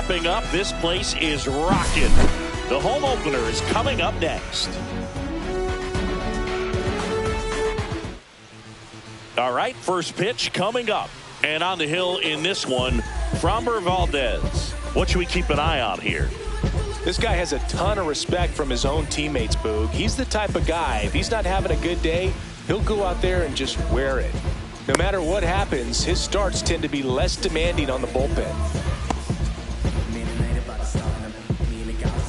wrapping up. This place is rocking. The home opener is coming up next. All right, first pitch coming up. And on the hill in this one, Framber Valdez. What should we keep an eye on here? This guy has a ton of respect from his own teammates, Boog. He's the type of guy, if he's not having a good day, he'll go out there and just wear it. No matter what happens, his starts tend to be less demanding on the bullpen.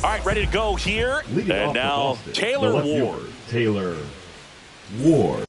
All right, ready to go here. And now Taylor Ward. Taylor Ward.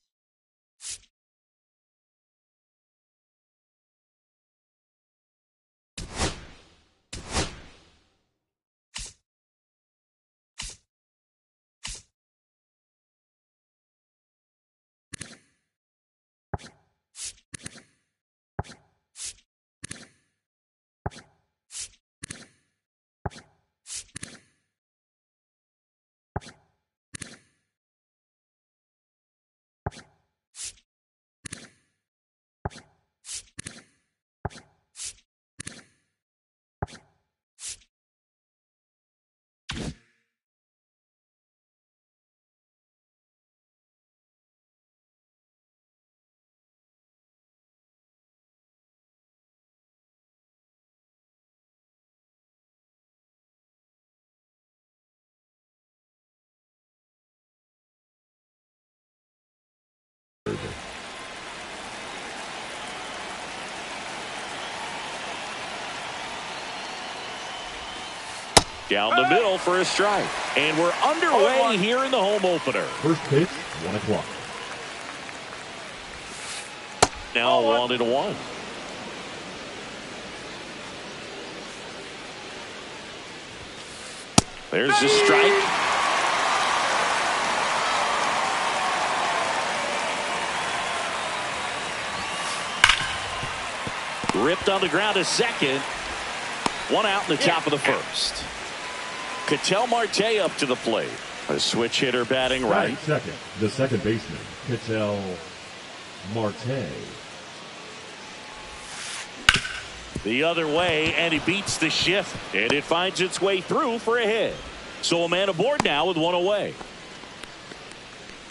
Down the middle for a strike. And we're underway here in the home opener. First pitch, 1 o'clock. Now 1-1. There's the strike. Ripped on the ground to second. One out in the top of the first. Ketel Marte up to the plate. A switch hitter batting right. Second, the second baseman, Ketel Marte. The other way, and he beats the shift, and it finds its way through for a hit. So a man aboard now with one away.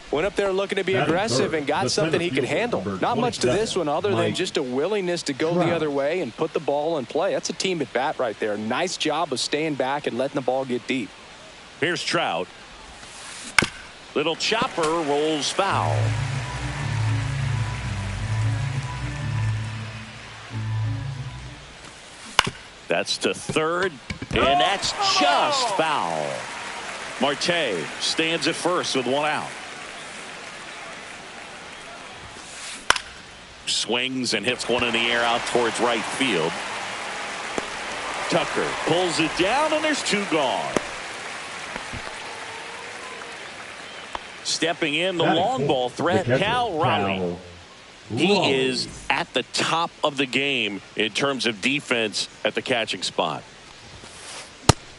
Went up there looking to be aggressive and got something he could handle. Not much to this one other than just a willingness to go the other way and put the ball in play. That's a team at bat right there. Nice job of staying back and letting the ball get deep. Here's Trout. Little chopper rolls foul. That's to third, and that's just foul. Marte stands at first with one out. Swings and hits one in the air out towards right field. Tucker pulls it down, and there's two gone. Stepping in, the long ball threat, Cal Raleigh. He is at the top of the game in terms of defense at the catching spot.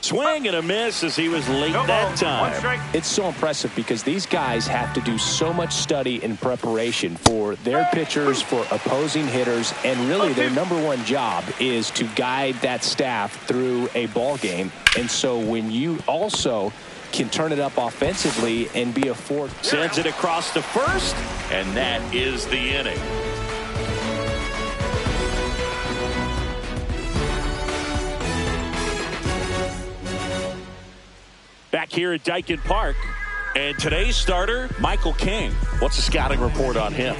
Swing and a miss as he was late that time. It's so impressive because these guys have to do so much study and preparation for their pitchers, for opposing hitters, and really their number one job is to guide that staff through a ball game. And so when you also can turn it up offensively and be a force. Sends it across to first, and that is the inning. Back here at Daikin Park, and today's starter, Michael King. What's the scouting report on him?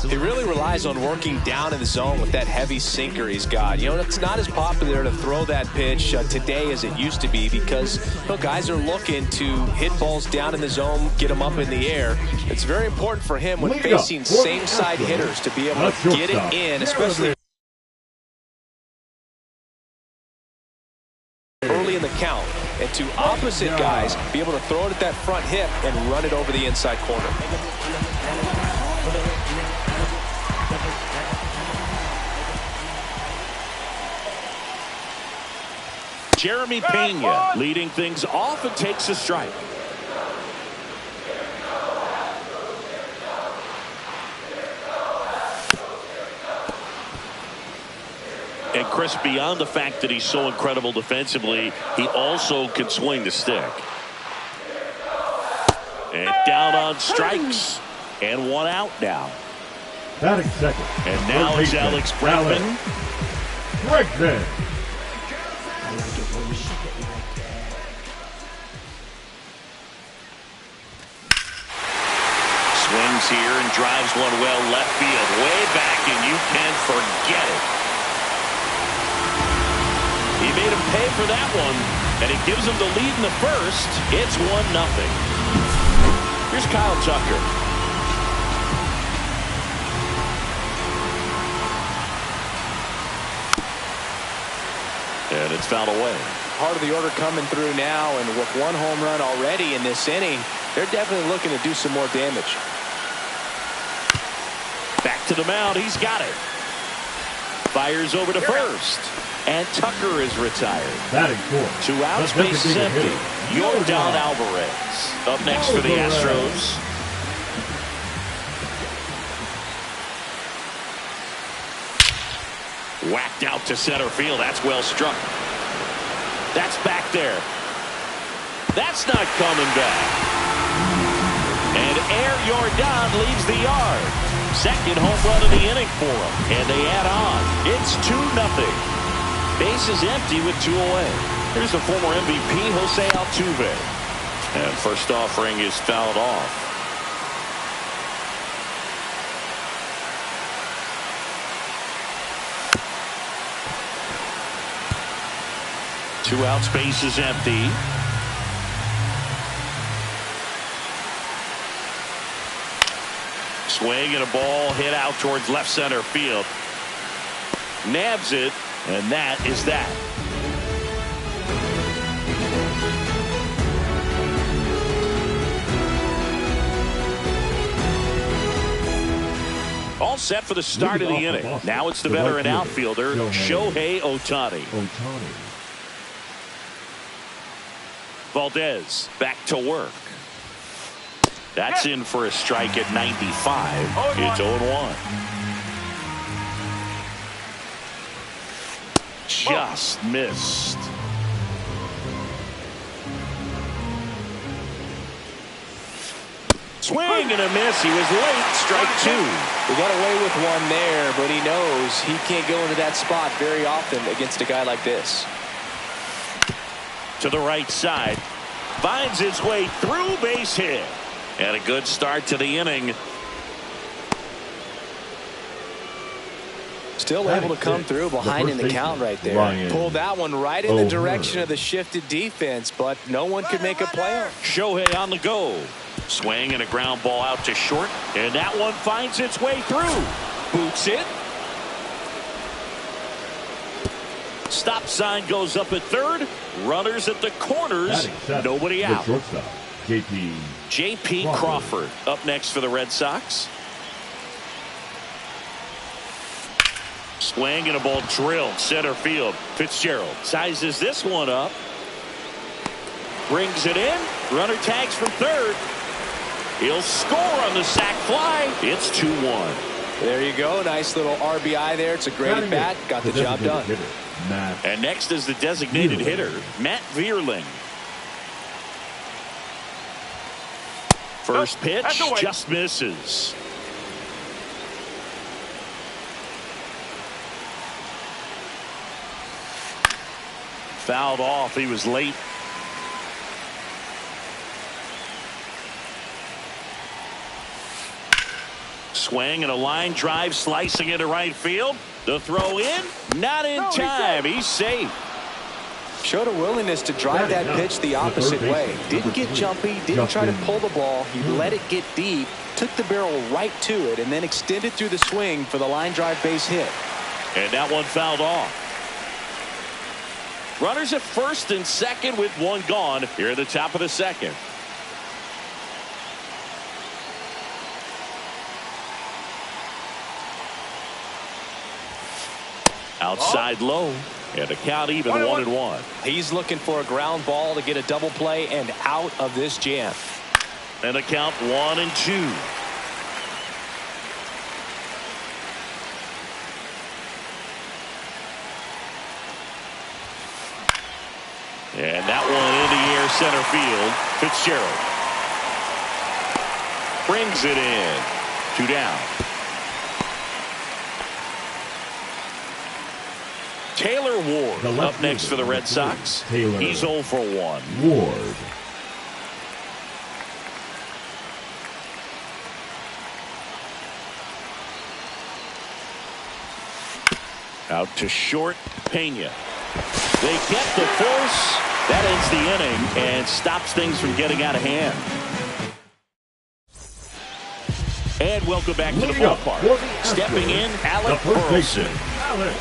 He really relies on working down in the zone with that heavy sinker he's got. You know, it's not as popular to throw that pitch today as it used to be because guys are looking to hit balls down in the zone, get them up in the air. It's very important for him when facing same-side hitters to be able to get it in, especially early in the count. And to opposite guys, be able to throw it at that front hip and run it over the inside corner. Jeremy Pena leading things off and takes a strike. And Chris, beyond the fact that he's so incredible defensively, he also can swing the stick. And down on strikes. And one out now. Batting second. And now it's Alex Bregman. Swings here and drives one well left field. Way back, and you can forget it. He made him pay for that one, and it gives him the lead in the first. It's 1-0. Here's Kyle Tucker. And it's fouled away. Part of the order coming through now, and with one home run already in this inning, they're definitely looking to do some more damage. Back to the mound. He's got it. Fires over to first. And Tucker is retired. Batting fourth. 2 outs, base is empty. Yordan Alvarez up next for the Astros. Whacked out to center field. That's well struck. That's back there. That's not coming back. And Yordan leaves the yard. Second home run of the inning for him. And they add on. It's 2-0. Base is empty with 2 away. Here's the former MVP, Jose Altuve. And first offering is fouled off. Two outs, base is empty. Swing and a ball hit out towards left center field. Nabs it, and that is that. All set for the start of the inning. Now it's the veteran outfielder, Shohei Ohtani. Valdez back to work. That's in for a strike at 95. It's 0-1. Just missed. Swing and a miss. He was late. Strike 2. We got away with one there, but he knows he can't go into that spot very often against a guy like this. To the right side. Finds his way through, base hit. And a good start to the inning. Still able to come through behind in the count right there. Pulled that one right in the direction of the shifted defense, but no one could make a play. Shohei on the go. Swing and a ground ball out to short. And that one finds its way through. Boots it. Stop sign goes up at third. Runners at the corners. Nobody out. J.P. Crawford up next for the Red Sox. Swing and a ball drilled center field. Fitzgerald sizes this one up. Brings it in. Runner tags from third. He'll score on the sac fly. It's 2-1. There you go. Nice little RBI there. It's a great at bat. Got the job done. And next is the designated hitter, Matt Vierling. First pitch just misses. Fouled off. He was late. Swing and a line drive slicing into right field. The throw in, not in time. He's safe. Showed a willingness to drive that pitch the opposite way. Didn't get jumpy, didn't try to pull the ball. He let it get deep, took the barrel right to it, and then extended through the swing for the line drive base hit. And that one fouled off. Runners at first and second with one gone here at the top of the second. Outside low, and a count even 1-1. He's looking for a ground ball to get a double play and out of this jam. And a count 1-2. And that one in the air center field. Fitzgerald brings it in. 2 down. Taylor Ward up next for the Red Sox. He's 0 for 1. Ward. Out to short, Pena. They get the force. That ends the inning and stops things from getting out of hand. And welcome back to the ballpark. Stepping in, Alec Burleson. Alec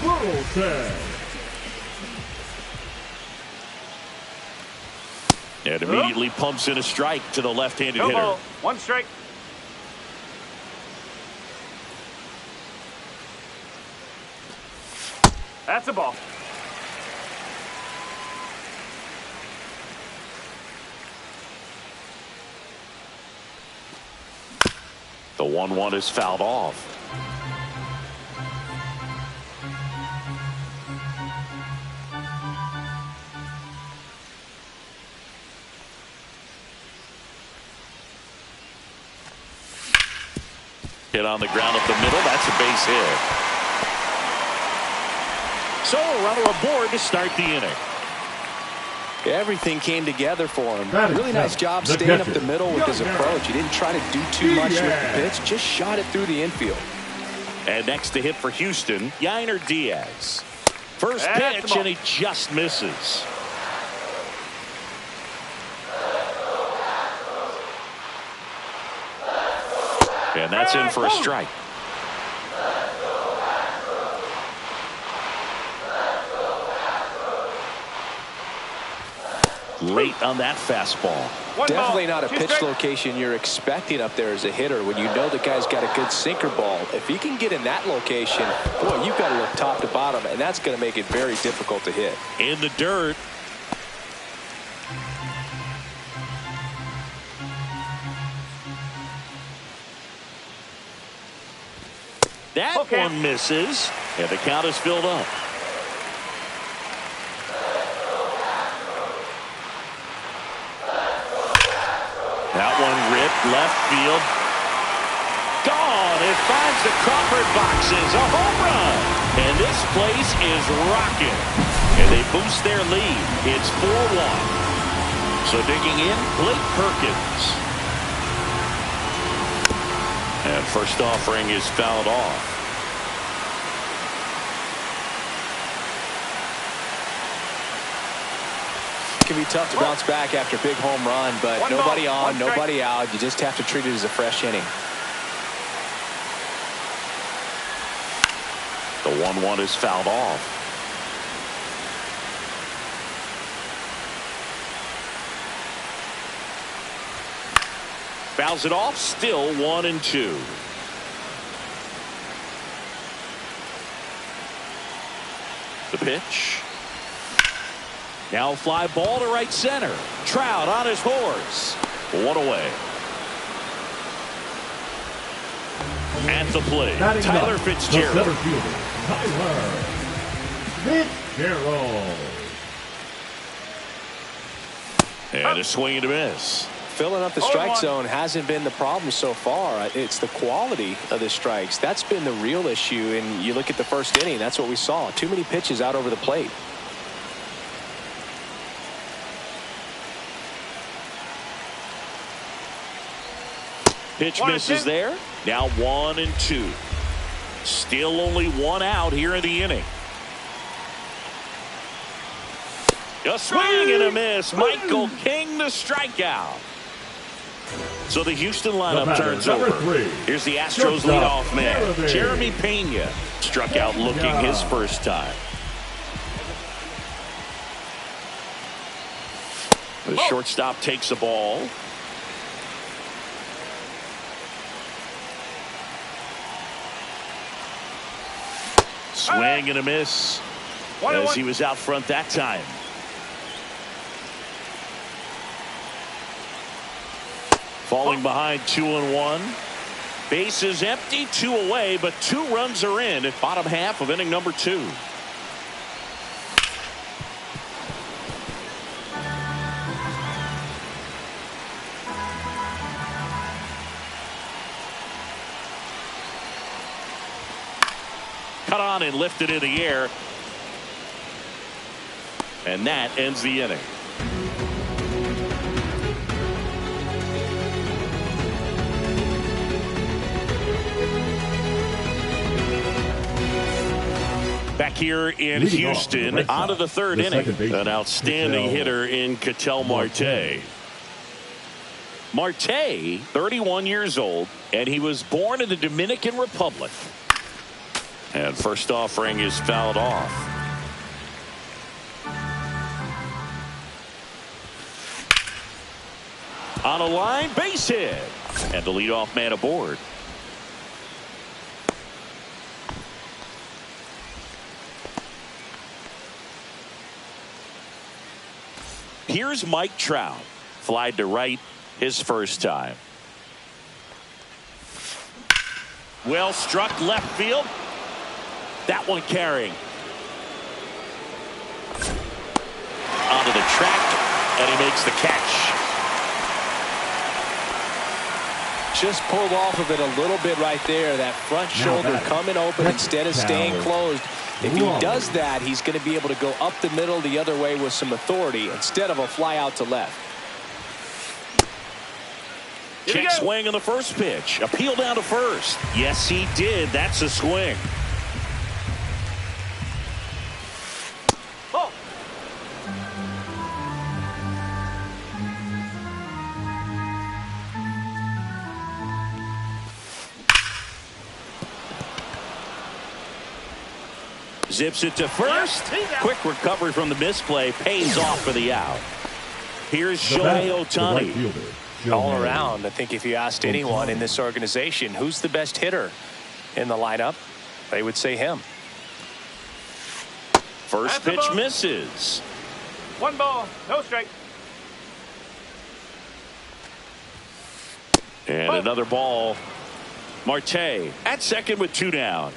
Burleson. And immediately pumps in a strike to the left-handed hitter. Ball. 1 strike. That's a ball. The 1-1 is fouled off. Hit on the ground up the middle. That's a base hit. So a runner aboard to start the inning. Everything came together for him. Really nice job staying up the middle with his approach. He didn't try to do too much with the pitch, just shot it through the infield. And next to hit for Houston, Yainer Diaz. First pitch, and he just misses. And that's in for a strike. Late on that fastball. Definitely not a pitch location you're expecting up there as a hitter when you know the guy's got a good sinker ball. If he can get in that location, boy, you've got to look top to bottom, and that's going to make it very difficult to hit. In the dirt. That one misses, and the count is filled up. That one ripped left field. Gone. It finds the Crawford boxes. A home run. And this place is rocking. And they boost their lead. It's 4-1. So digging in, Blake Perkins. And first offering is fouled off. It can be tough to bounce back after a big home run, but nobody on, nobody out. You just have to treat it as a fresh inning. The 1-1 is fouled off. Fouls it off, still 1-2. The pitch. Now fly ball to right center. Trout on his horse. 1 away. At the plate, Tyler Fitzgerald. The center fielder, Tyler Fitzgerald. And a swing and a miss. Filling up the strike zone hasn't been the problem so far. It's the quality of the strikes. That's been the real issue. And you look at the first inning, that's what we saw. Too many pitches out over the plate. Pitch misses there. Now 1-2. Still only 1 out here in the inning. A swing and a miss. Michael King the strikeout. So the Houston lineup turns over. Here's the Astros leadoff man, Jeremy Pena. Struck out looking his first time. The shortstop takes the ball. Swing and a miss as he was out front that time. Falling behind 2-1. Base is empty, 2 away, but 2 runs are in at bottom half of inning number 2. cut on and lifted in the air. And that ends the inning. Back here in Houston, on to the third inning. An outstanding hitter in Ketel Marte. Marte, 31 years old, and he was born in the Dominican Republic. And first offering is fouled off. On a line, base hit. And the leadoff man aboard. Here's Mike Trout. Flied to right his first time. Well struck left field. That one carrying. Onto the track, and he makes the catch. Just pulled off of it a little bit right there. That front shoulder coming open instead of staying closed. If he does that, he's going to be able to go up the middle the other way with some authority instead of a fly out to left. Check swing on the first pitch. Appeal down to first. Yes, he did. That's a swing. Oh. Zips it to first. Quick recovery from the misplay. Pays off for the out. Here's Shohei Ohtani. All around, I think if you asked anyone in this organization who's the best hitter in the lineup, they would say him. First pitch misses. 1 ball, no strike. And another ball. Marte at second with 2 down.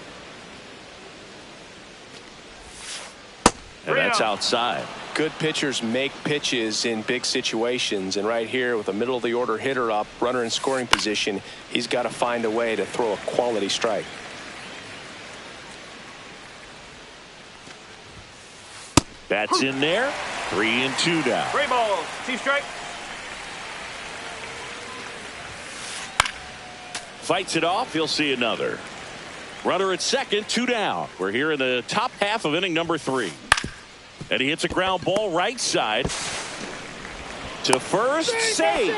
And that's outside. Good pitchers make pitches in big situations, and right here with a middle of the order hitter up, runner in scoring position, he's got to find a way to throw a quality strike. That's in there. 3 and 2 down. 3 balls, 2 strike. Fights it off. He'll see another. Runner at second, 2 down. We're here in the top half of inning number 3. And he hits a ground ball right side to first, save.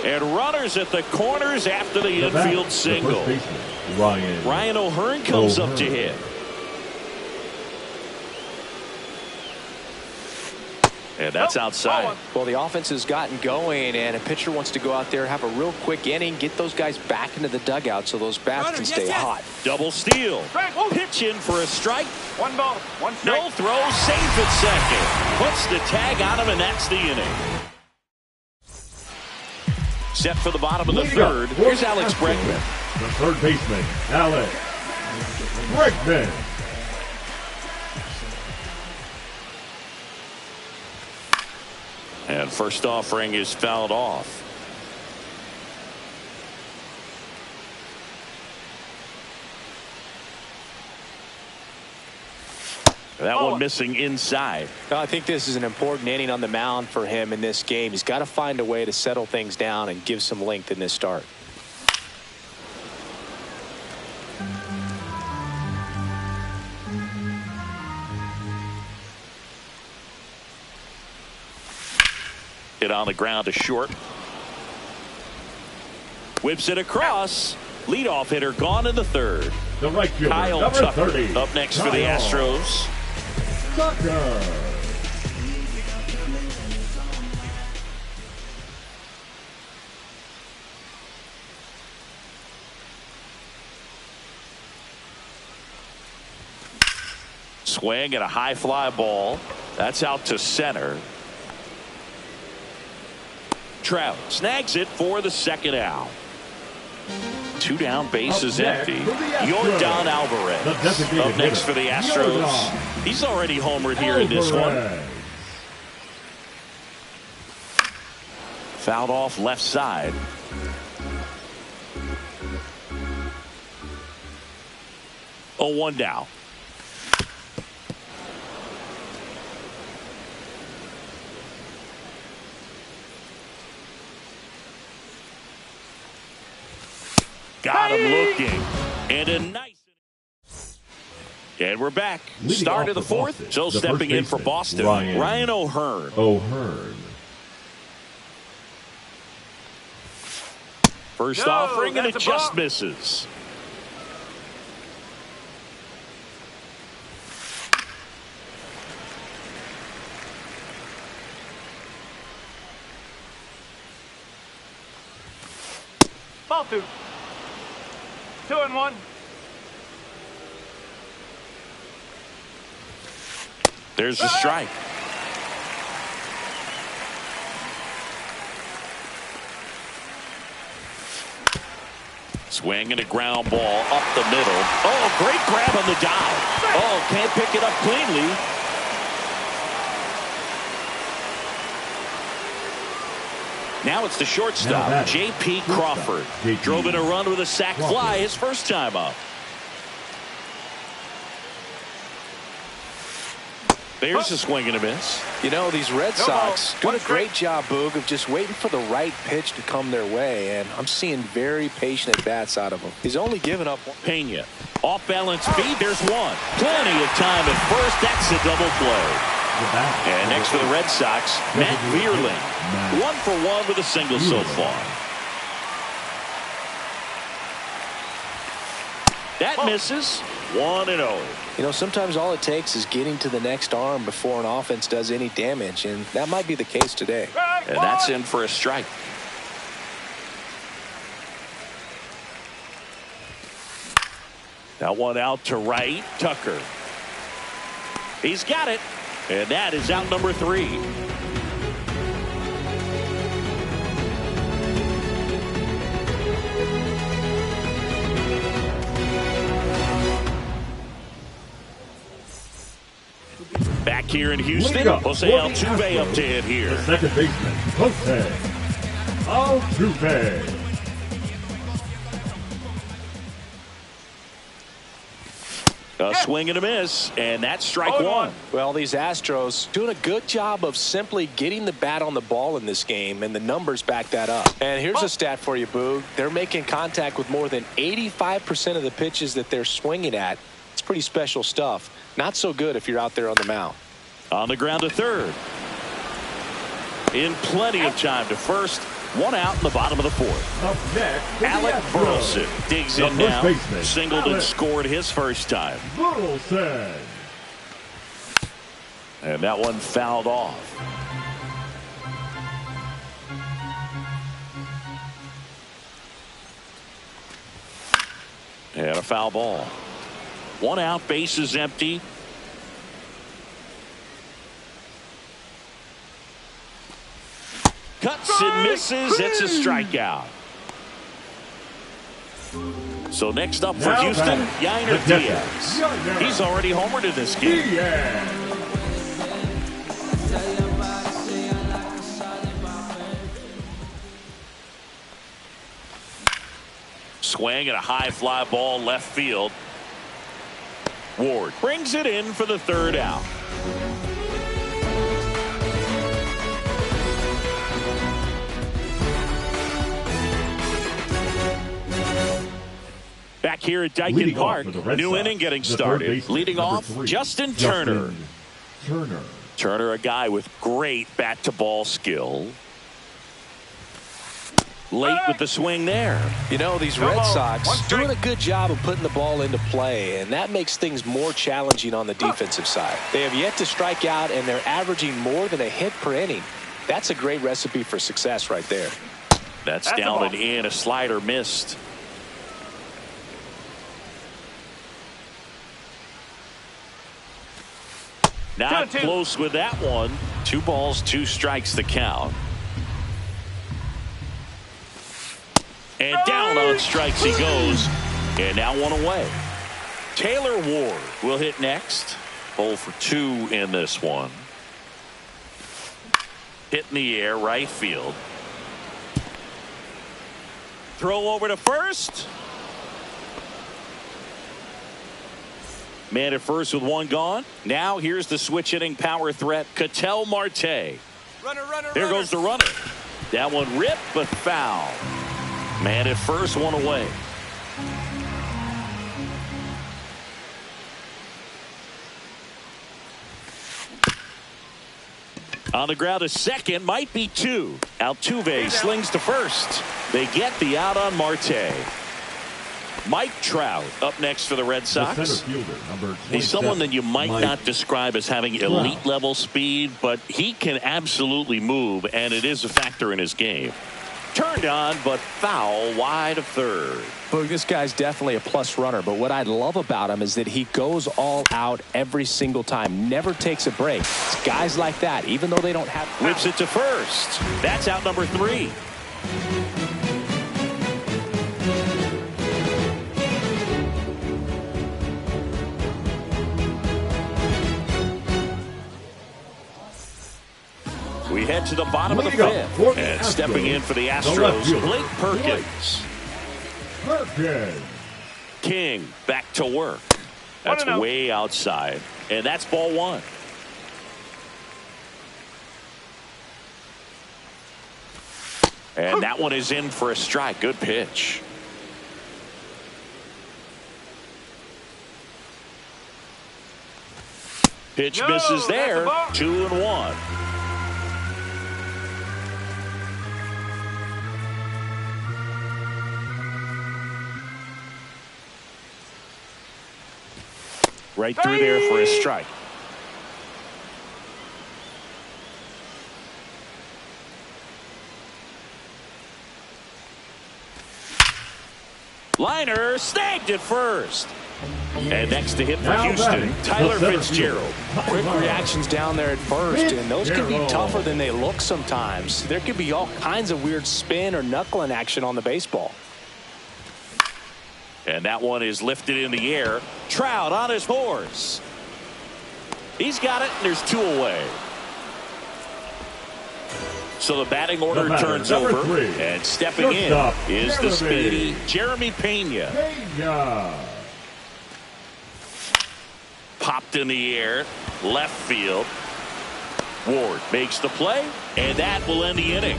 And runners at the corners after the infield single. Ryan O'Hearn comes up to hit. And that's outside. Well, the offense has gotten going, and a pitcher wants to go out there, have a real quick inning, get those guys back into the dugout so those bats can stay hot. Double steal. Pitch in for a strike. 1 ball, 1 strike. No throw, safe at second. Puts the tag on him, and that's the inning. Set for the bottom of the third. Here's Alex Bregman. The third baseman, Alex Bregman. And first offering is fouled off. That one missing inside. I think this is an important inning on the mound for him in this game. He's got to find a way to settle things down and give some length in this start. Hit on the ground to short. Whips it across. Leadoff hitter gone in the third. The right fielder, Kyle number Tucker 30. up next for the Astros. Tucker. Swing and a high fly ball. That's out to center. Trout snags it for the second out. 2 down, bases empty. Yordan Alvarez up next for the Astros. He's already homered here in this one. Fouled off left side. Oh, 1 down. Got him looking. And a nice. And we're back. Start of the fourth. So stepping in for Boston, Ryan O'Hearn. First offering, and it just misses. Ball 2. 2-1. There's the strike. Swing and a ground ball up the middle. Oh, great grab on the dive. Oh, can't pick it up cleanly. Now it's the shortstop, J.P. Crawford. Drove in a run with a sac fly his first time up. There's a swing and a miss. You know, these Red Sox doing a great job, Boog, of just waiting for the right pitch to come their way, and I'm seeing very patient at-bats out of him. He's only given up one. Pena, off-balance speed, there's one. Plenty of time at first. That's a double play. And next for the Red Sox, Matt Vierling. 1 for 1 with a single so far. That misses. 1-0. You know, sometimes all it takes is getting to the next arm before an offense does any damage, and that might be the case today. And that's in for a strike. That one out to right. Tucker. He's got it. And that is out number 3. Back here in Houston, Jose Altuve up to hit here. The second baseman, Jose Altuve. A swing and a miss, and that's strike 1. Well, these Astros doing a good job of simply getting the bat on the ball in this game, and the numbers back that up. And here's a stat for you, Boog. They're making contact with more than 85% of the pitches that they're swinging at. It's pretty special stuff. Not so good if you're out there on the mound. On the ground to third. In plenty of time to first. 1 out in the bottom of the 4th. Up next, Alec Burleson digs in now. Singled and scored his first time. Burleson. And that one fouled off. And a foul ball. 1 out, bases empty. Cuts and misses. It's a strikeout. So next up for Houston, Yainer Diaz. He's already homered in this game. Swing and a high fly ball left field. Ward brings it in for the 3rd out. Back here at Dyken Park, new inning getting started. Leading off, Justin Turner. Turner, a guy with great bat-to-ball skill. Late with the swing there. You know, these Red Sox doing a good job of putting the ball into play, and that makes things more challenging on the defensive side. They have yet to strike out, and they're averaging more than a hit per inning. That's a great recipe for success right there. That's down and in. A slider missed. Not close with that one. 2 balls, 2 strikes the count. And down on strikes he goes. And now 1 away. Taylor Ward will hit next. 0 for 2 in this one. Hit in the air, right field. Throw over to first. Man at first with 1 gone. Now here's the switch hitting power threat, Ketel Marte. There goes the runner. That one ripped but foul. Man at first, 1 away. On the ground to second, might be two. Altuve slings to first. They get the out on Marte. Mike Trout up next for the Red Sox. He's someone that you might not describe as having elite level speed, but he can absolutely move, and it is a factor in his game. Turned on, but foul wide of third. Boog, this guy's definitely a plus runner, but what I love about him is that he goes all out every single time, never takes a break. It's guys like that, even though they don't have... Whips it to first. That's out number 3. We head to the bottom of the 5th. And stepping in for the Astros, Blake Perkins. King back to work. That's way outside. And that's ball 1. And that one is in for a strike. Good pitch. Pitch misses there. 2-1. Right through there for a strike. Liner snagged at first. And next to hit for Houston, Tyler Fitzgerald. Quick reactions down there at first, and those can be tougher than they look sometimes. There could be all kinds of weird spin or knuckling action on the baseball. And that one is lifted in the air. Trout on his horse. He's got it, and there's 2 away. So the batting order turns over, 3. And stepping in is the speedy Jeremy Pena. Popped in the air, left field. Ward makes the play, and that will end the inning.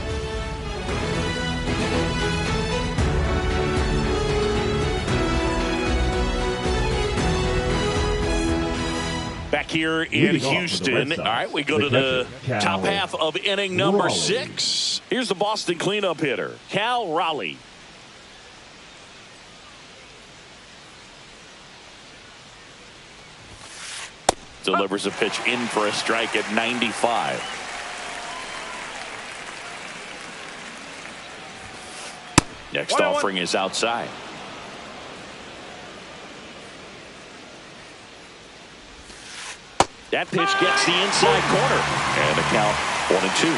Back here in Houston. All right, we go to the top half of inning number 6. Here's the Boston cleanup hitter, Cal Raleigh. Delivers a pitch in for a strike at 95. Next offering is outside. That pitch gets the inside corner. And the count 1-2.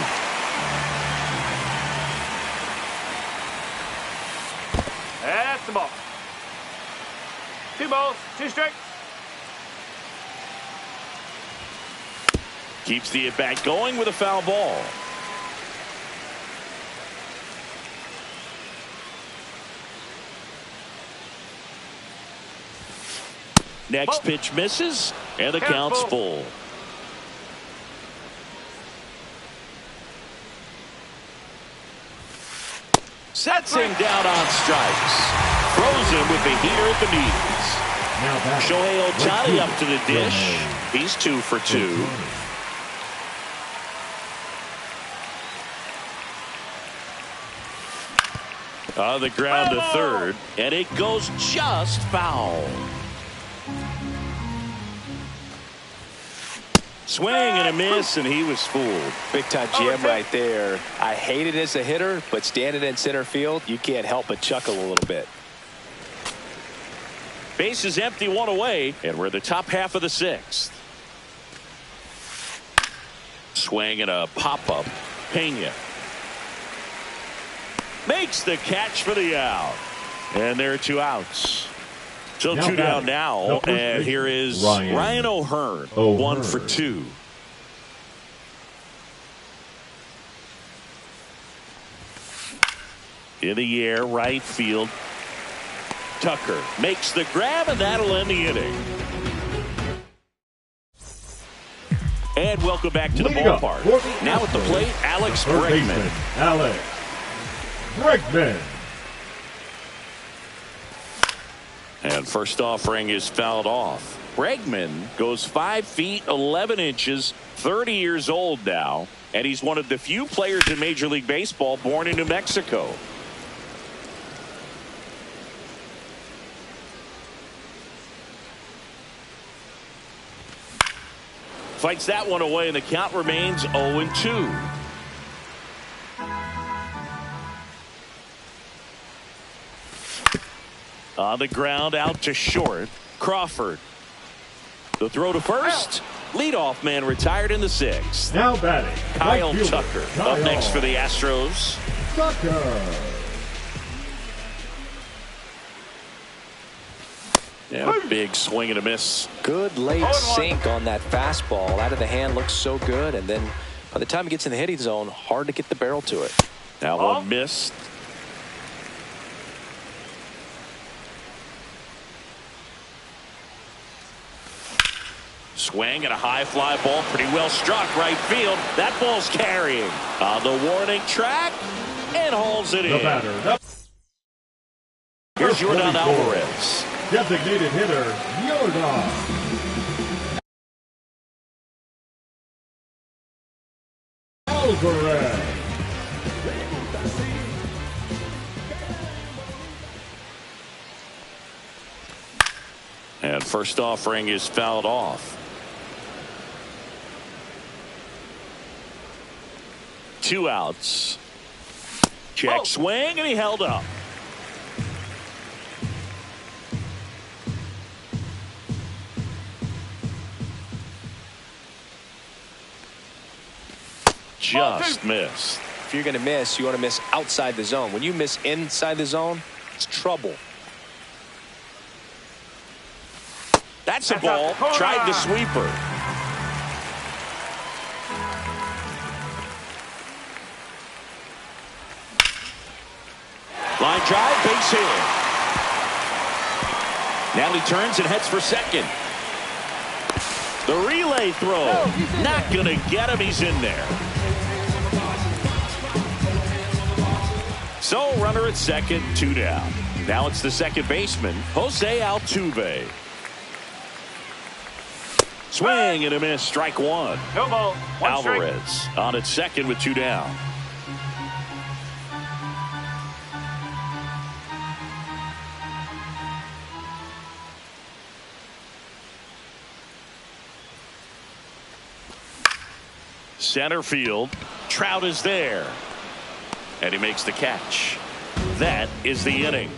That's the ball. 2 balls, 2 strikes. Keeps the at-bat going with a foul ball. Next pitch misses, and the count's full. Sets him down on strikes. Throws him with the heater at the knees. Shohei Ohtani up to the dish. He's 2 for 2. On the ground to third, and it goes just foul. Swing and a miss, and he was fooled. Big time jam right there. I hate it as a hitter, but standing in center field, you can't help but chuckle a little bit. Base is empty, 1 away, and we're the top half of the 6th. Swing and a pop-up. Pena makes the catch for the out. And there are 2 outs. So 2 down now, and here is Ryan O'Hearn, 1 for 2. In the air, right field. Tucker makes the grab, and that'll end the inning. And welcome back to the ballpark. Now at the plate, Alex Bregman. Alex Bregman. And first offering is fouled off. Bregman goes 5 feet 11 inches, 30 years old now. And he's one of the few players in Major League Baseball born in New Mexico. Fights that one away, and the count remains 0-2. On the ground, out to short. Crawford. The throw to first. Leadoff man retired in the 6th. Now batting, Kyle right fielder, Tucker Kyle up next for the Astros. Tucker. And a big swing and a miss. Good late sink on that fastball. Out of the hand looks so good, and then by the time it gets in the hitting zone, hard to get the barrel to it. That one missed. Swing and a high fly ball, pretty well struck right field. That ball's carrying on the warning track and hauls it in. The batter. Here's Jordan Alvarez. Designated hitter, Jordan Alvarez. And first offering is fouled off. 2 outs. Check swing, and he held up. Just missed. If you're going to miss, you want to miss outside the zone. When you miss inside the zone, it's trouble. That's a ball. Tried the sweeper. Line drive, base hit. Now he turns and heads for second. The relay throw. Not going to get him. He's in there. So runner at second, 2 down. Now it's the second baseman, Jose Altuve. Swing and a miss, strike 1. No ball. Alvarez on at second with 2 down. Center field. Trout is there. And he makes the catch. That is the inning.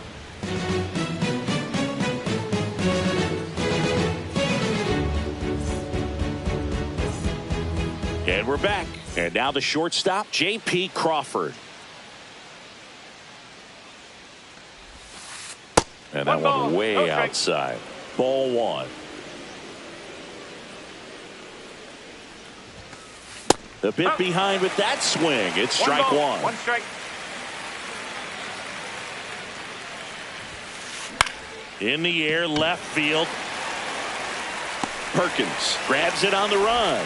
And we're back. And now the shortstop, J.P. Crawford. And that one way outside. Ball 1. The bit behind with that swing. It's strike 1. 1 strike. In the air, left field. Perkins grabs it on the run.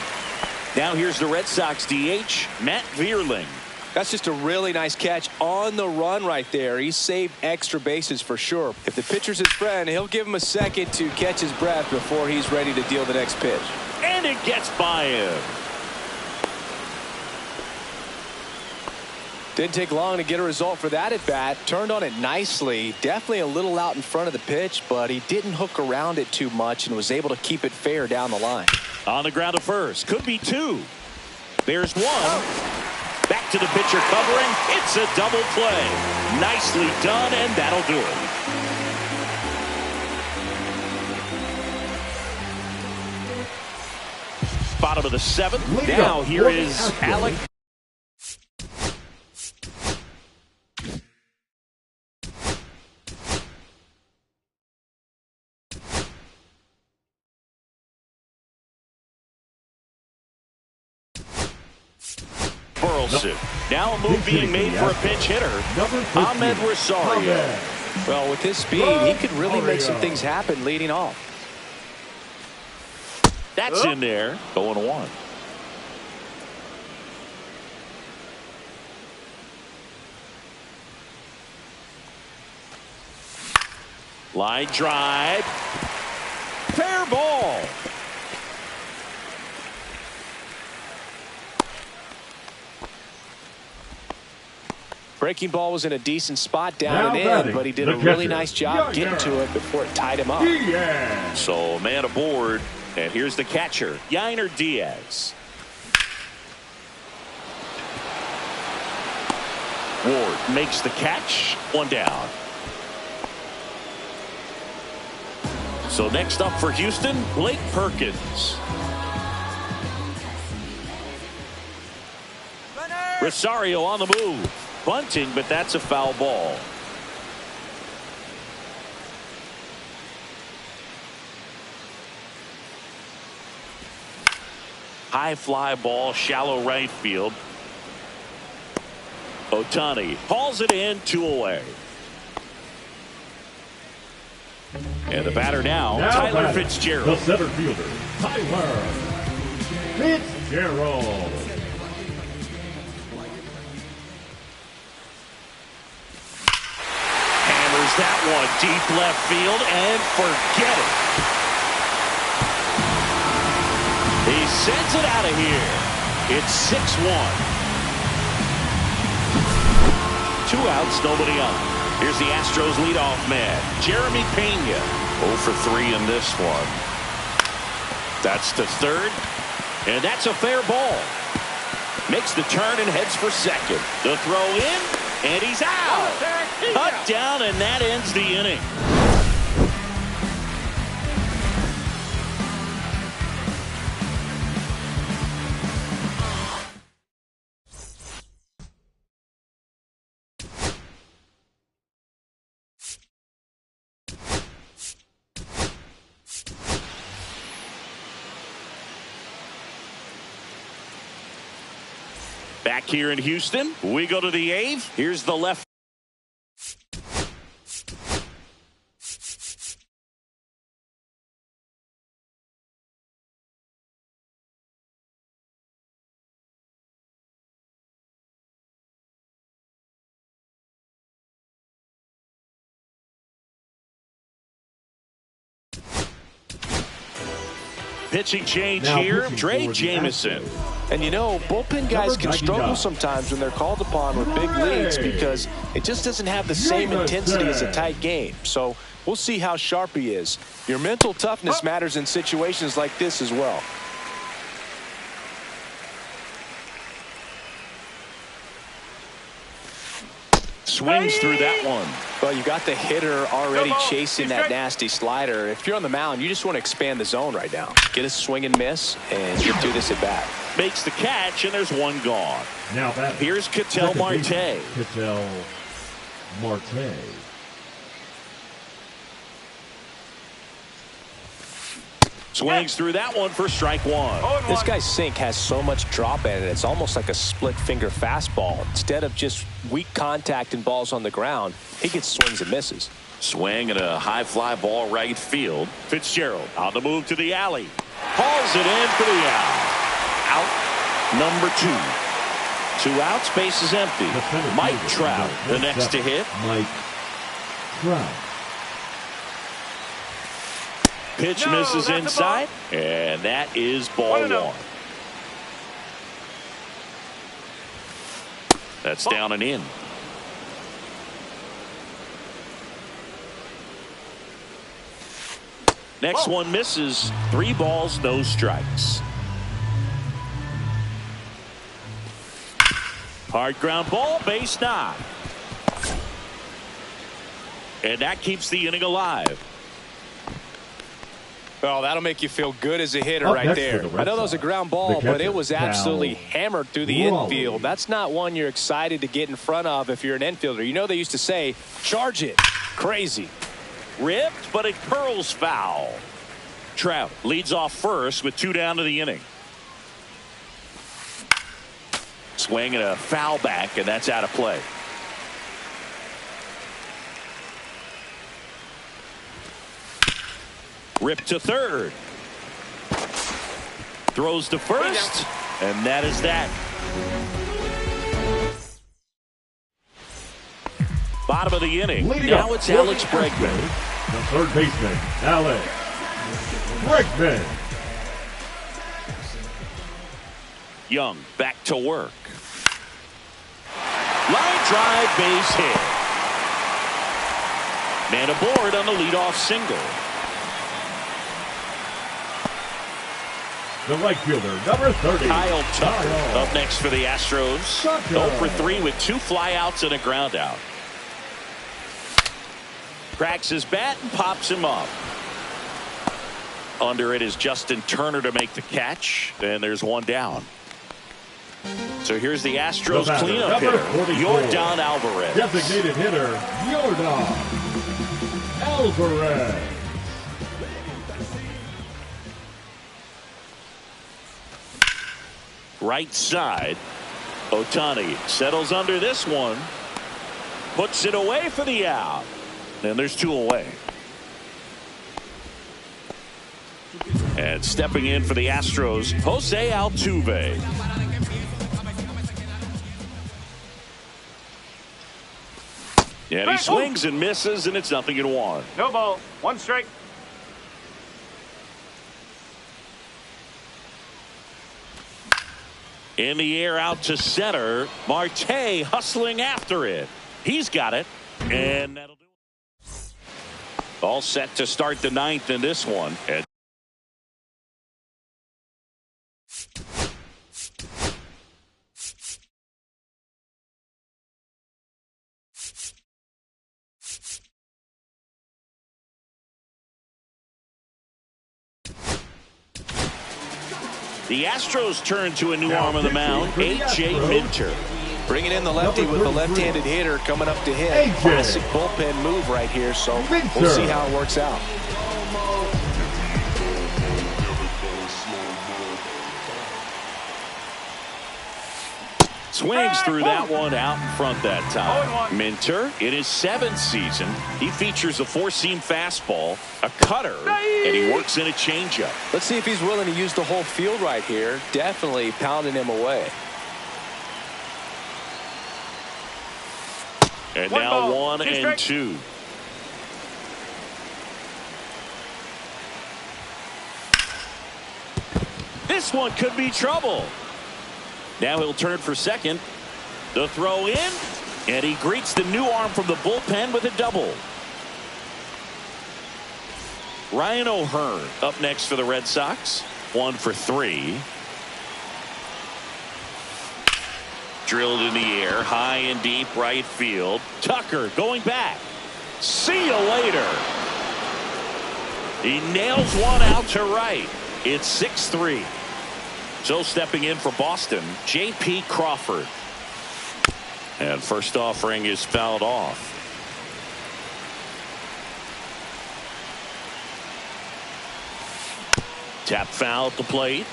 Now here's the Red Sox DH, Matt Vierling. That's just a really nice catch on the run right there. He saved extra bases for sure. If the pitcher's his friend, he'll give him a second to catch his breath before he's ready to deal the next pitch. And it gets by him. Didn't take long to get a result for that at bat. Turned on it nicely. Definitely a little out in front of the pitch, but he didn't hook around it too much and was able to keep it fair down the line. On the ground to first. Could be 2. There's 1. Back to the pitcher covering. It's a double play. Nicely done, and that'll do it. Bottom of the 7th. Now here is Alec. Burleson. Now a move being made for a pinch hitter, Ahmed Rosario. Well, with his speed, he could really make some things happen leading off. That's in there. 0-1. Line drive. Fair ball. breaking ball was in a decent spot down and in, but he did a really nice job getting to it before it tied him up. So a man aboard, and here's the catcher, Yainer Diaz. Ward makes the catch, one down. So next up for Houston, Blake Perkins. Rosario on the move. Bunting, but that's a foul ball. High fly ball, shallow right field. Ohtani hauls it in, 2 away. And the batter now Tyler Fitzgerald. The center fielder, Tyler Fitzgerald. Hammers that one deep left field and forget it. He sends it out of here. It's 6-1. 2 outs, nobody on. Here's the Astros leadoff man, Jeremy Pena. 0 for 3 in this one. That's the third, and that's a fair ball. Makes the turn and heads for second. The throw in, and he's out. Cut down, and that ends the inning. Back here in Houston, we go to the 8th. Here's the left. Pitching change here, Trey Jamison. And you know, bullpen guys can struggle sometimes when they're called upon with big leads because it just doesn't have the same intensity as a tight game. So we'll see how sharp he is. Your mental toughness matters in situations like this as well. Swings through that one. Well, you got the hitter already chasing that nasty slider. If you're on the mound, you just want to expand the zone right now. Get a swing and miss and get through this at bat. Makes the catch, and there's one gone. Now here's Ketel Marte. Ketel Marte. Swings through that one for strike 1. This guy's sink has so much drop in it. It's almost like a split finger fastball. Instead of just weak contact and balls on the ground, he gets swings and misses. Swing and a high fly ball right field. Fitzgerald on the move to the alley. Hauls it in for the out. Out number 2. 2 outs, base is empty. Mike Trout, the next to hit. Mike Trout. Pitch misses inside, and that is ball 1. That's down and in. Next one misses. 3 balls, no strikes. Hard ground ball, base knock. And that keeps the inning alive. Oh, that'll make you feel good as a hitter right there. I know that was a ground ball, but it was absolutely hammered through the infield. That's not one you're excited to get in front of if you're an infielder. You know they used to say, charge it. Crazy. Ripped, but it curls foul. Trout leads off first with 2 down to the inning. Swing and a foul back, and that's out of play. Ripped to third. Throws to first, and that is that. Bottom of the inning. Now it's Alex Bregman. The third baseman, Alex Bregman. Young back to work. Line drive, base hit. Man aboard on the leadoff single. The right fielder, number 30. Kyle Tucker up next for the Astros. 0 for 3 with 2 flyouts and a ground out. Cracks his bat and pops him up. Under it is Justin Turner to make the catch. And there's one down. So here's the Astros cleanup hitter, Yordan Alvarez. Designated hitter, Yordan Alvarez. Right side. Ohtani settles under this one. Puts it away for the out. And there's 2 away. And stepping in for the Astros, Jose Altuve. And he swings and misses, and it's 0-1. No ball. 1 strike. In the air out to center. Marte hustling after it. He's got it. And that'll do it. All set to start the 9th in this one. And the Astros turn to a new arm on the mound, A.J. Minter. Bringing in the lefty with the left-handed hitter coming up to hit. Classic bullpen move right here, so we'll see how it works out. Swings through that one out in front that time. Minter, in his 7th season, he features a 4-seam fastball, a cutter, and he works in a changeup. Let's see if he's willing to use the whole field right here. Definitely pounding him away. And now 1 and 2. This one could be trouble. Now he'll turn for second. The throw in, and he greets the new arm from the bullpen with a double. Ryan O'Hearn up next for the Red Sox. 1 for 3. Drilled in the air, high and deep right field. Tucker going back. See you later. He nails one out to right. It's 6-3. So stepping in for Boston, J.P. Crawford. And first offering is fouled off. Tap foul at the plate.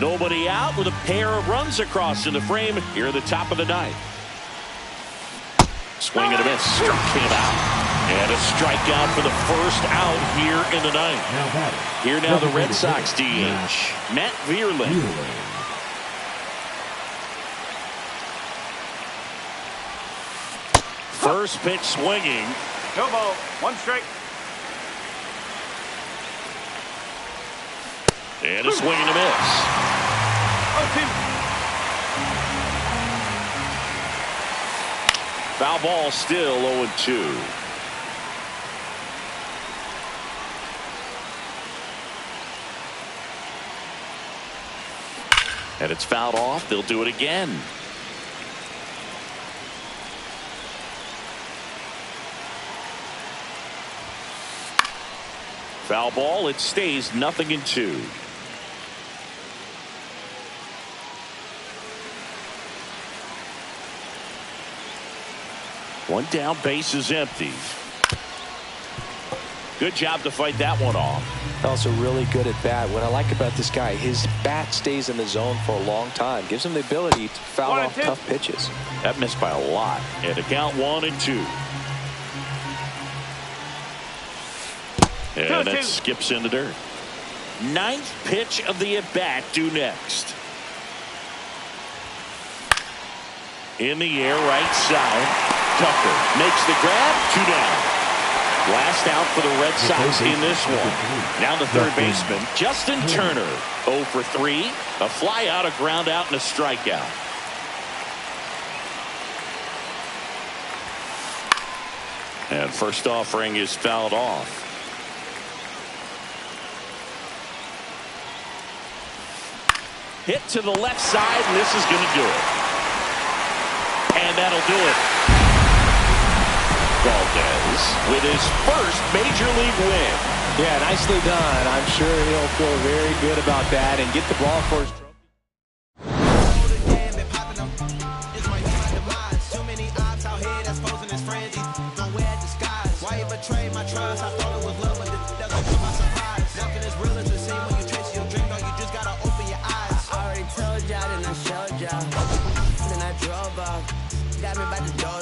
Nobody out with a pair of runs across in the frame here at the top of the 9th. Swing and a miss. Struck him out. And a strikeout for the first out here in the 9th. Here now the Red Sox DH, Matt Vierling. First pitch swinging. No ball. 1 strike. And a swing and a miss. 0-2. Foul ball still 0-2. And it's fouled off. They'll do it again. Foul ball. It stays 0-2. One down, base is empty. Good job to fight that one off. Also really good at bat. What I like about this guy, his bat stays in the zone for a long time. Gives him the ability to foul off tough pitches. That missed by a lot. And to count 1 and 2. And that skips in the dirt. 9th pitch of the at-bat due next. In the air, right side. Tucker makes the grab. 2 down. Last out for the Red Sox in this one. Now the third baseman, Justin Turner. 0 for 3. A fly out, a ground out, and a strikeout. And first offering is fouled off. Hit to the left side, and this is going to do it. And that'll do it. Valdez with his first major league win. Yeah, nicely done. I'm sure he'll feel very good about that and get the ball for his trophy.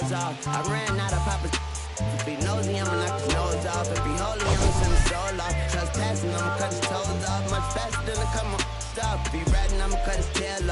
I ran out of poppers. Be nosy, I'ma knock his nose off. If he holy, I'ma send his soul off. Trespassing, I'ma cut his toes off. Much faster than a come on stop. If he ratting, I'ma cut his tail